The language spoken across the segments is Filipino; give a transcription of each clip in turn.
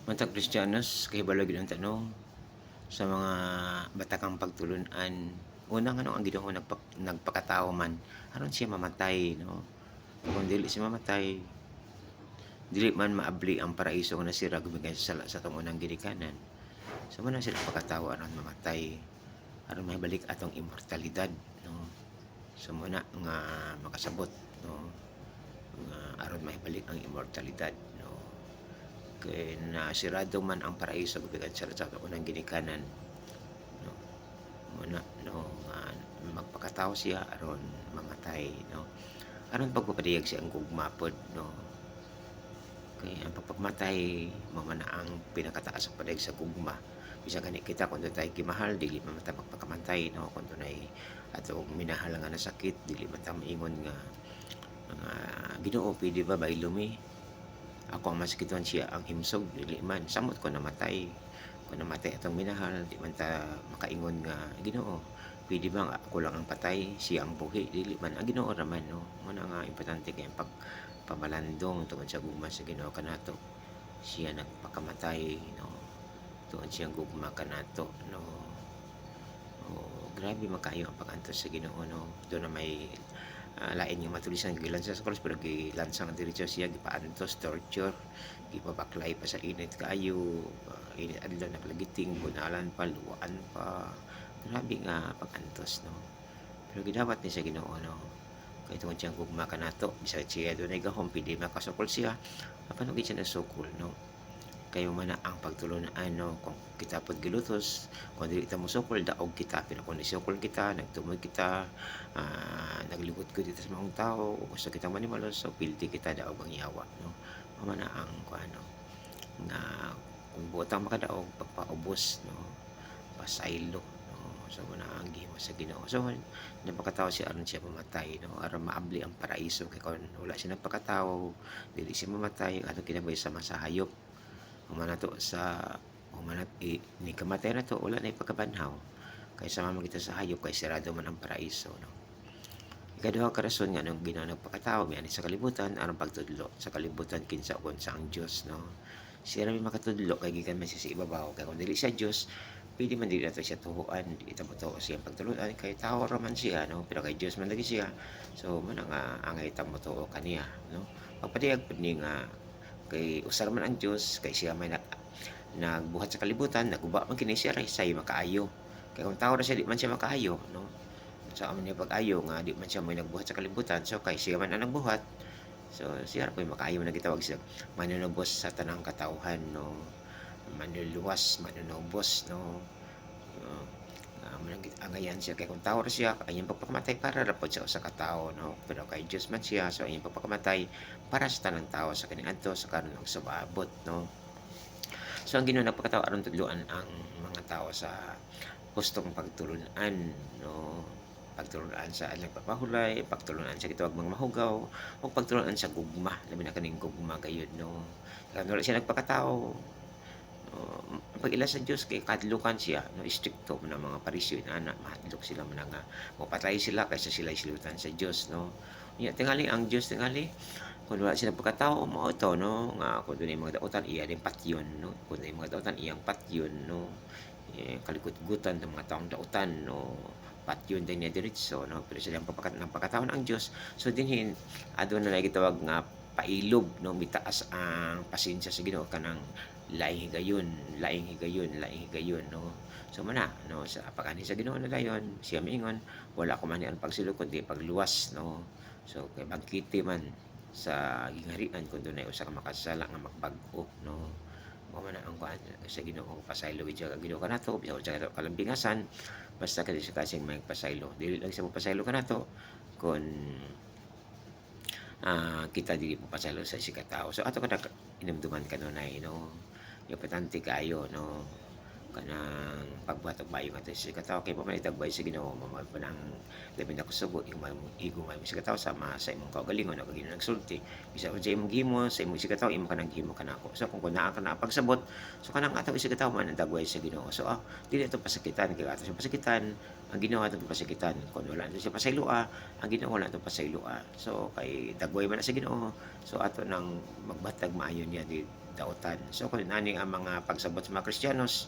Matag Kristiyanos, kahibalo gyud ang tanong sa mga batakang pagtulunan. Unang ang Ginoo nagpakatao man aron siya mamatay, no? Kung dili siya mamatay, dili man maabli ang paraiso nga nasira gumigay sa sala sa atong unang ginikanan. So man siya nagpakatao aron mamatay, aron mahibalik atong immortalidad, no? So muna nga makasabot, no? Nga aron mahibalik ang immortalidad, no? Kay nasirado man ang paraiso gumigay sa atong unang ginikanan, no? Muna no nga magpakatao siya aron mamatay, no? Aron pagpapadiyag siya ang gugma pod, no? Kay ang pagpakamatay mao man na ang pinakataas sa padayag sa gugma. Bisan gani kita kung doon tayo kimahal, dili man ta magpakamatay, no? Kung dunay atong minahal nga nasakit, dili man ta maingon nga Ginoo pwede ba bailumi? Ako ang masakiton siya ang himsog, dili man samot ko namatay. Kung namatay atong minahal, di man ta makaingon nga Ginoo pwede ba nga ako lang ang patay, siya ang buhi, dili man ang Ginoo raman, no? Muna nga importante kay ang pagpamalandong tungod sa gugma sa Ginoo kanato. Siya nagpakamatay, no? Tungod siyang gugma kanato, no? Grabe makayo ang pag-antos sa Ginoo, no? Doon na may lain yung matulisan gilansa sa cross pero gilansang diretso siya gipaantos torture gipabaklay pa sa init kaayo init adlaw nakalagiting bunalan pa luwaan pa grabe nga pag-antos, no? Pero gidawat ni sa Ginoo, no? Kay tungod siyang gugma kanato bisag siya dunay gahom pili makasukol siya apan ug siya nasukol, no? Kayo man na ang pagtulunan, no? Kung kita pod gilutos kung dili ta mosukol daog kita pero kung nisukol kita nagtumoy kita naglibot ko dito sa mga tao o gusto kitang manimalos so pilti kita daog ang yawa, no? Mao man na ang kuano nga kung butang makadaog pagpaubos, no? Pasaylo, no? So mao na ang gihimo sa Ginoo. So nagpakatao siya aron siya mamatay, no? Aron maabli ang paraiso kay kung wala siya nagpakatao dili siya mamatay atong kinabuhi sama sa hayop humanato sa humanat ni kamatay na to wala na ipagkabanhaw kay sama man kita sa hayop kay sirado man ang paraiso, no? Ikaduha ka rason nga nung Ginoo nagpakatao miani sa kalibutan aron pagtudlo sa kalibutan kinsa kon sa ang Dios, no? Siya ra may makatudlo kay gikan man siya sa ibabaw kay kung dili siya Dios pwede man dili nato siya tuhuan dili ta motuo siya pagtuluan kay tao ra man siya, no? Pero kay Dios man lagi siya so man nga angay ta motuo kaniya, no? Pagpadiyag pud ni nga kay usa man ang Dios kay siya may nagbuhat sa kalibutan naguba man kini siya ray say makaayo kay kung tao ra siya di man siya makaayo, no? Sa amin niya pag-ayo nga di man siya may nagbuhat sa kalibutan so kay siya man ang nagbuhat so siya ra po'y makaayo na gitawag siya manunubos sa tanang katawhan, no? Manluluwas manunubos, no? Uh, angayan siya kay kung tao ra siya ayang pagpakamatay para ra pod sa usa ka tawo, no? Pero kay Dios man siya so ayang pagpakamatay para sa tanang tawo sa kaniadto sa karon ug sa maabot, no? So ang Ginoo nagpakatao aron tudloan ang mga tao sa hustong pagtulunan, no? Pagtulunan sa nagpapahulay, pagtulunan sa gitawag mga mahugaw, o pagtulunan sa gugma, labi na kaning gugma gayud, no? Kaya wala siya nagpakatao, ang pag-ila sa Dios kay kadlukan siya, no? Istrikto man ang mga parisyo inana, mahadlok sila man nga mapatay sila kaysa sila isilutan sa Dios, no? Nya tingali ang Dios tingali kung wala sila pagkatao mao ito, no? Nga kung dunay mga dautan iya din patyon, no? Kung dunay mga dautan iyang patyon, no? Kalikot-gutan ng mga taong dautan, no? Patyon din niya diretso, no? Pero sila ang pagkataon ang Dios. So dinhin adto na gitawag nga pailog, no? Mitaas ang pasensya sa Ginoo kanang laing higayon, laing higayon, laing higayon, no? So mana, no? Sa pagani sa Ginoo na dayon, siya miingon, wala ko man ang pagsilot kundi pagluwas, no? So kay bangkiti man sa gingharian kun dunay usa ka makasala nga magbag-o, no? Mao man ang kuan sa Ginoo pasaylo gid siya Ginoo kanato bisan sa kalambingasan basta kadi siya kasing may pasaylo dili lang siya pasaylo kanato kun kita dili mo pasaylo sa isa ka tawo so ato kada inumduman kanunay, no? Importante kaayo, no? Kanang pagbuhat og maayo nga sa katawo kay pamalit bay sa Ginoo mao pa nang labi na kusugo igumay mo sa katawo sama sa imong kaugalingon ug Ginoo nagsulti bisan unsa imong gihimo sa imong katawo imo kanang gihimo kanako so kung naa ka na pagsabot so kanang ato sa katawo man ang dagway sa Ginoo so dili ato pasakitan kay ato sa pasakitan ang Ginoo ato pasakitan kun wala ato sa pasaylua ang Ginoo wala ato pasaylua so kay dagway man na sa Ginoo so ato nang magbatag maayo niya daotan. So kun ani ang mga pagsabot sa mga Kristiyanos,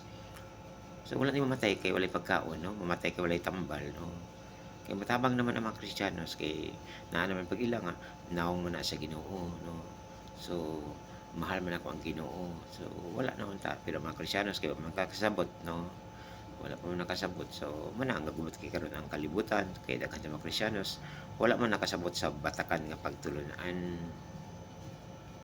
so wala ni mamatay kay walay pagkaon 'no, mamatay kay walay tambal 'no. Kay matabang naman ang mga Kristiyanos kay naa naman pag ila nga naong man na sa Ginoo 'no. So mahal man ako ang Ginoo. So wala naman ta pero mga Kristiyanos kay wa man kakasabot 'no. Wala pa man nakasabot. So muna ang nagumot kay karon ang kalibutan kay daghan sa mga Kristiyanos wala man nakasabot sa batakan nga pagtulunan.